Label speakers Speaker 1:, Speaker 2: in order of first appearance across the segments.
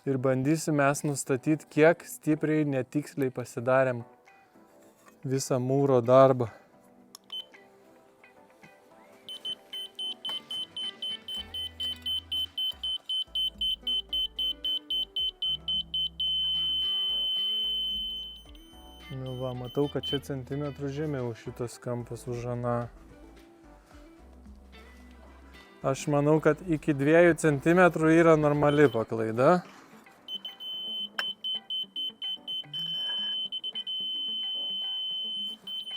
Speaker 1: Ir bandysim mes nustatyti, kiek stipriai netiksliai pasidarėm visą mūro darbą. Nu va, matau, kad čia centimetrų žemiau šitas kampas už aną. Aš manau, kad iki 2 centimetrų yra normali paklaida.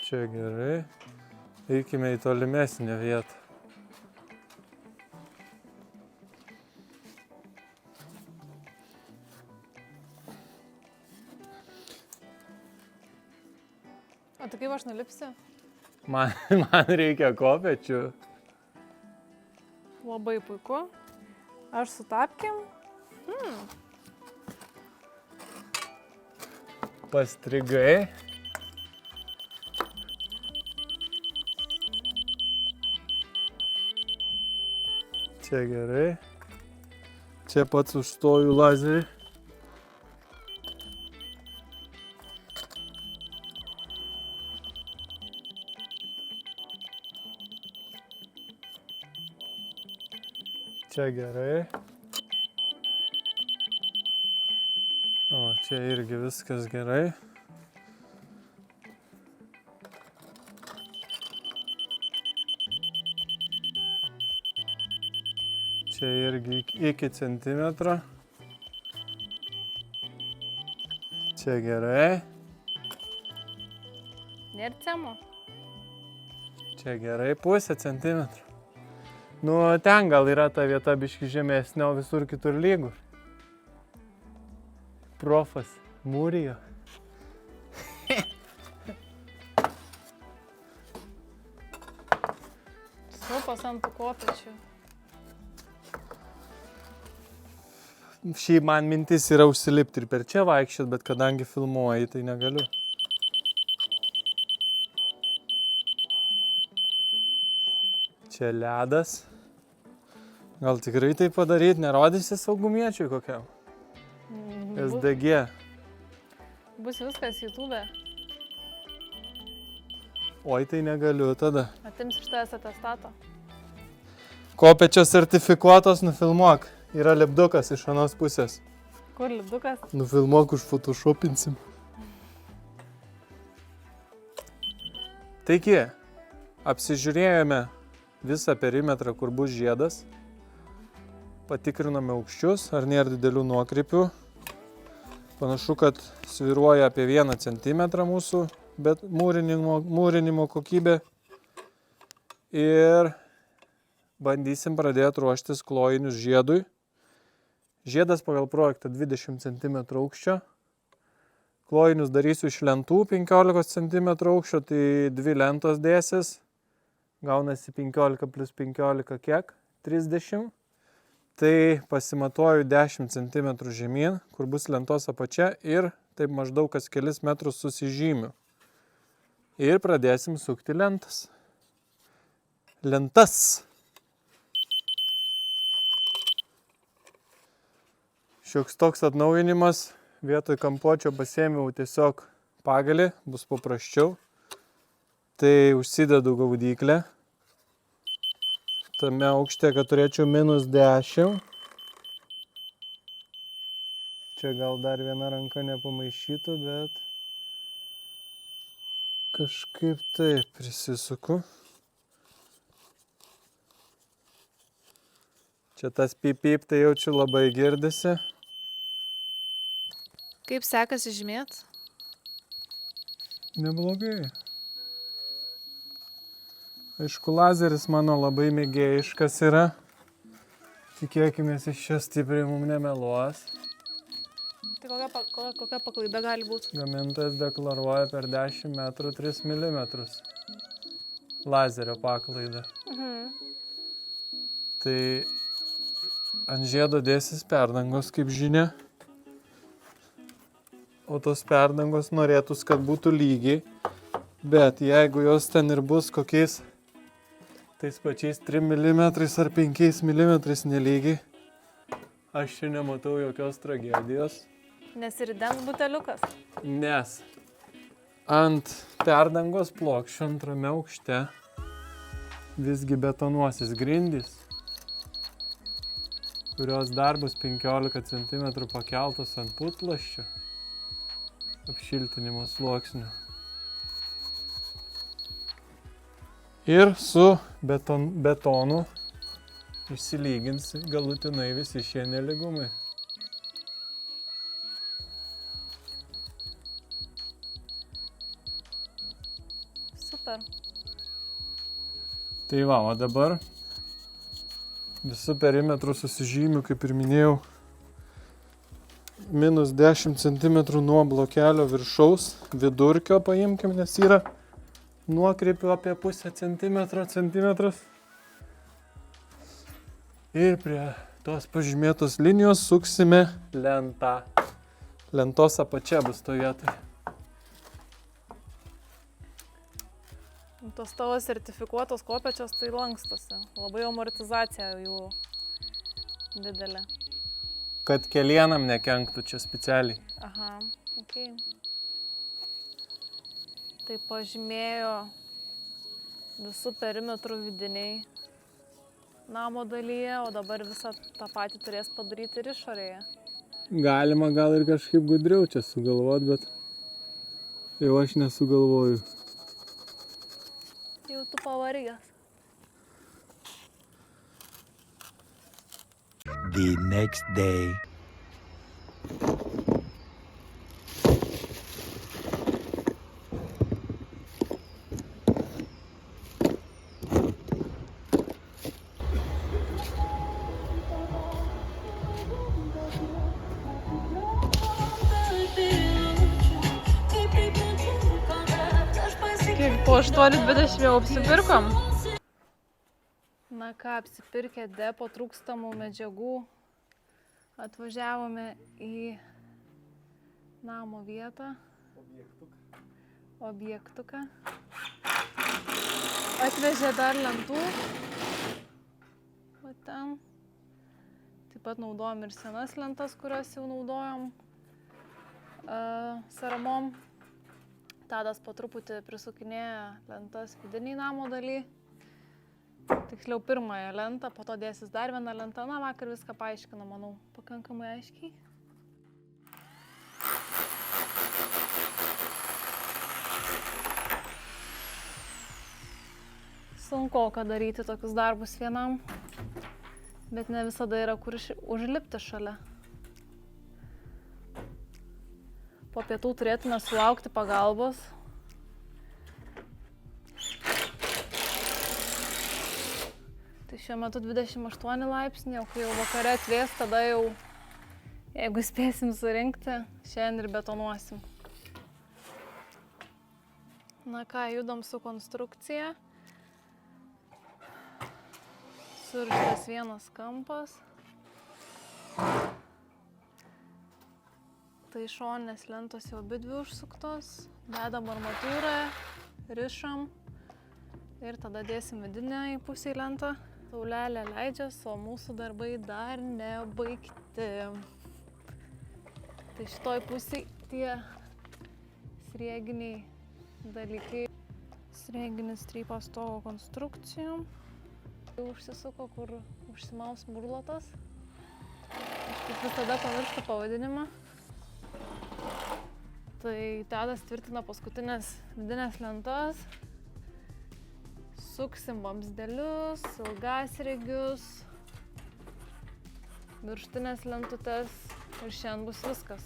Speaker 1: Čia gerai. Eikime į tolimesnę vietą.
Speaker 2: O tai kaip aš nulipsiu?
Speaker 1: Man reikia kopečių.
Speaker 2: Labai puiku. Aš su tapkim.
Speaker 1: Pastrigai. Čia gerai. Čia pats užstoju lazerį. Čia gerai. O, čia irgi viskas gerai. Čia irgi iki centimetro. Čia gerai.
Speaker 2: Nėr cemo.
Speaker 1: Čia gerai, 0,5 centimetro. Nu, ten gal yra ta vieta biški žemesnė, o visur kitur lygų. Profas mūrijo.
Speaker 2: Supas ant tų kopečių.
Speaker 1: Šiaip man mintis yra užsilipti ir per čia vaikščiot, bet kadangi filmuoji, tai negaliu. Čia ledas. Gal tikrai tai padaryti, nerodysi saugumiečiui kokiam? SDG.
Speaker 2: Bus viskas YouTube.
Speaker 1: Oi, tai negaliu tada.
Speaker 2: Atims iš tavęs atestato.
Speaker 1: Kopečio sertifikuotos nufilmuok. Yra lipdukas iš anos pusės.
Speaker 2: Kur lipdukas?
Speaker 1: Nufilmuok, užfotoshopinsim. Taigi, apsižiūrėjome visą perimetrą, kur bus žiedas. Patikrinome aukščius, ar nėra didelių nuokrypių. Panašu, kad svyruoja apie 1 centimetrą mūsų mūrinimo kokybė. Ir bandysim pradėti ruoštis klojinius žiedui. Žiedas pagal projektą 20 cm aukščio. Klojinius darysiu iš lentų 15 cm aukščio, tai 2 lentos dėsis. Gaunasi 15 plus 15 kiek? 30. Tai pasimatuoju 10 cm žemyn, kur bus lentos apačia ir taip maždaug kas kelis metrus susižymiu. Ir pradėsim sukti lentas. Lentas. Šioks toks atnaujinimas, vietoj kampuočio pasėmiau tiesiog pagalį, bus paprasčiau. Tai užsidedu gaudyklę. Tame aukšte, kad turėčiau -10. Čia gal dar viena ranka nepamaišytų, bet kažkaip taip prisisuku. Čia tas pip-pip, tai jaučiu labai girdisi.
Speaker 2: Kaip sekasi žymėt?
Speaker 1: Neblogai. Aišku, lazeris mano labai mėgėjiškas yra. Tikėkime, iš čia stipriai mums nemeluos.
Speaker 2: Tai kokia paklaida gali būti?
Speaker 1: Gamintojas deklaruoja per 10 metrų 3 mm. Lazerio paklaida. Tai ant žiedo dėsis perdangos, kaip žinia. O tos perdangos norėtųs, kad būtų lygiai. Bet jeigu jos ten ir bus kokiais tais pačiais 3 mm ar 5 mm nelygiai, Aš čia nematau jokios tragedijos,
Speaker 2: Nesiridens buteliukas.
Speaker 1: nes ant perdangos plokščio antrame aukšte visgi betonuosis grindys, kurios dar bus 15 cm pakeltos ant putplasčio apšiltinimo sluoksniu. Ir su betonu išsilygins galutinai visi šie nelygumai.
Speaker 2: Super.
Speaker 1: Tai va, o dabar visų perimetrų susižymių, kaip ir minėjau, minus 10 cm nuo blokelio viršaus vidurkio paimkim, nes yra nuokreipiu apie pusę centimetras. Ir prie tos pažymėtos linijos suksime lentą. Lentos apačia bus to vietoj.
Speaker 2: Tos tavo sertifikuotos kopėčios tai lankstosi. Labai amortizacija jų didelė.
Speaker 1: Kad kelienam nekenktų čia specialiai.
Speaker 2: Aha, okei. Tai pažymėjo visų perimetrų vidiniai namo dalyje, o dabar visą tą patį turės padaryti ir išorėje.
Speaker 1: Galima gal ir kažkaip gudriau čia sugalvot, bet jau aš nesugalvoju.
Speaker 2: Jau tu pavargęs.
Speaker 3: The next day.
Speaker 2: Kiek po 8,20 jau apsipirkom? Na ką, apsipirkę depo trūkstamų medžiagų, atvažiavome į namo vietą. Objektuką. Atvežė dar lentų. Va ten. Taip pat naudojom ir senas lentas, kurias jau naudojom saramom. Tadas po truputį prisukinėja lentas vidiniai namo daly. Tiksliau pirmąją lentą, po to dėsis dar vieną lentą. Na, vakar viską paaiškino, manau, pakankamai aiškiai. Sunkoka daryti tokius darbus vienam, bet ne visada yra kur užlipti šalia. Po pietų turėtume sulaukti pagalbos. Tai šiuo metu 28 laipsniai, o kai jau vakare atvės, tada jau, jeigu spėsim surinkti, šiandien ir betonuosim. Na ką, judam su konstrukcija. Surištas vienas kampas. Tai šoninės lentos jau abidvi užsuktos, dedam armatūrą, rišam ir tada dėsim vidinę į pusę lentą. Saulelė leidžias, o mūsų darbai dar nebaigti. Tai šitoj pusėj tie srieginiai dalykai. Srieginis strypas stogo konstrukcijom. Užsisuko, kur užsimaus burlotas. Aš kaip visada pamirštu pavadinimą. Tai Tadas tvirtina paskutinės vidinės lentas. Suksim vamzdelius, ilgasriegius, viršutinės lentutes ir šiandien bus viskas.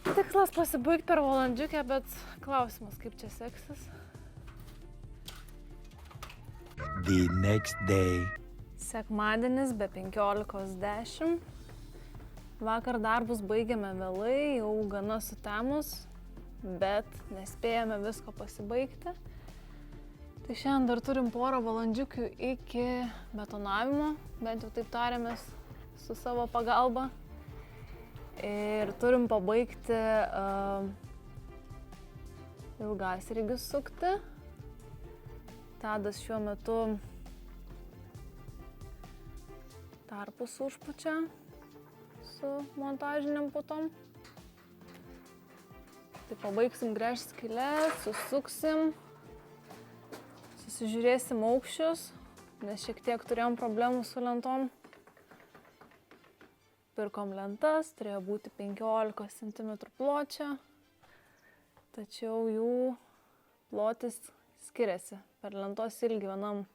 Speaker 2: Tikslas pasibaigti per valandžiukę, bet klausimas, kaip čia seksis.
Speaker 3: The next day.
Speaker 2: Sekmadienis be 15:10. Vakar darbus baigėme vėlai, jau gana sutemus, bet nespėjome visko pasibaigti. Tai šiandien dar turim porą valandžiukių iki betonavimo, bent jau taip tarėmės su savo pagalba. Ir turim pabaigti ilgasriegius sukti. Tadas šiuo metu tarpus užpučia su montažiniam putom. Tai pabaigsim gręžti skylės, susuksim, susižiūrėsim aukščius, nes šiek tiek turėjom problemų su lentom. Pirkom lentas, turėjo būti 15 cm pločio, tačiau jų plotis skiriasi. Per lentos ilgį vienam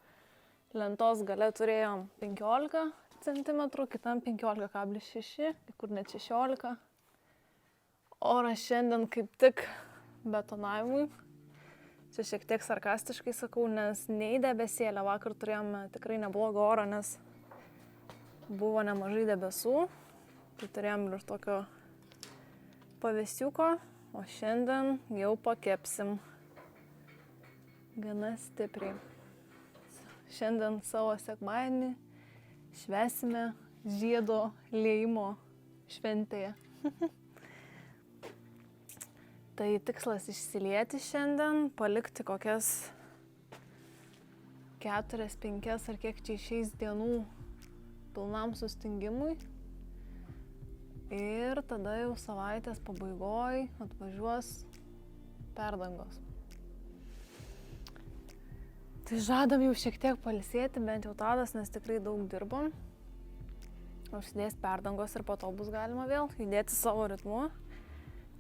Speaker 2: lentos gale turėjom 15 cm, kitam 15,6, kur net 16. Oras šiandien kaip tik betonavimui. Čia šiek tiek sarkastiškai sakau, nes nei debesėlė. Vakar turėjome tikrai neblogą orą, nes buvo nemažai debesų. Tai turėjom ir tokio pavėsiuko, o šiandien jau pakepsim gana stipriai. Šiandien savo sekmadienį švęsime žiedo liejimo šventėje. Tai tikslas išsilieti šiandien, palikti kokias 4, 5 ar kiek čia išeis dienų pilnam sustingimui. Ir tada jau savaitės pabaigoj atvažiuos perdangos. Tai žadam jau šiek tiek pailsėti, bent jau Tadas, nes tikrai daug dirbom. Užsidės perdangos ir po to bus galima vėl judėti savo ritmu.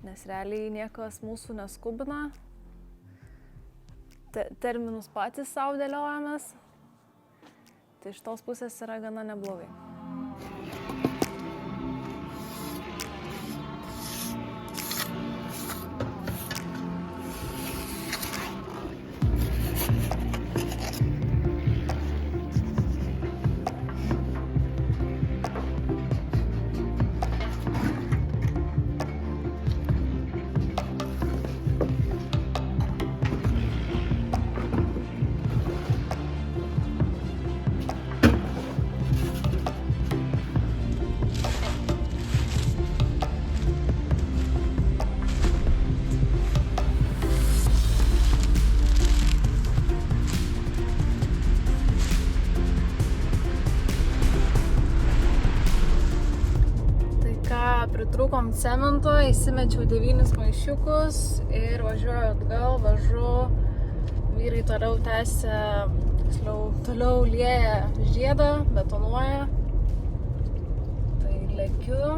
Speaker 2: Nes realiai niekas mūsų neskubina, terminus patys savo dėliojamės, tai iš tos pusės yra gana neblogai. Pritrūkom cemento, įsimečiau 9 maišiukus ir važiuoju atgal, vežu. Vyrai toliau tęsia, toliau lieja žiedą, betonuoja. Tai lekiu.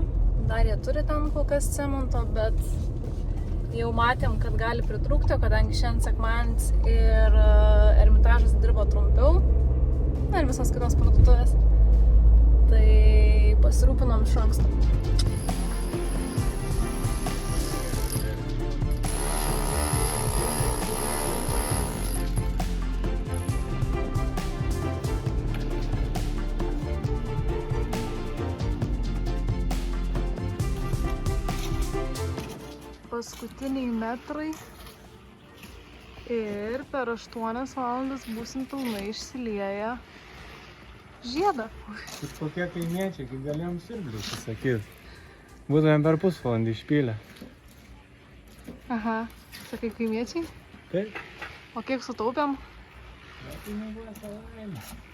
Speaker 2: Dar jie turi ten kol kas cemento, bet jau matėm, kad gali pritrūkti, kadangi šiandien sekmadienis ir Ermitažas dirba trumpiau. Na ir visos kitos parduotuvės. Tai pasirūpinom iš anksto. Paskutiniai metrai ir per 8 valandas būsim pilnai išsilieję žiedą.
Speaker 1: Ir kokie kaimiečiai, kai galėjom siurblių pasakyti. Būtumėm per pusvalandį išpylę.
Speaker 2: Aha, sakai kaimiečiai?
Speaker 1: Taip.
Speaker 2: O kiek sutaupėm?
Speaker 1: Tai nebuvo savaime.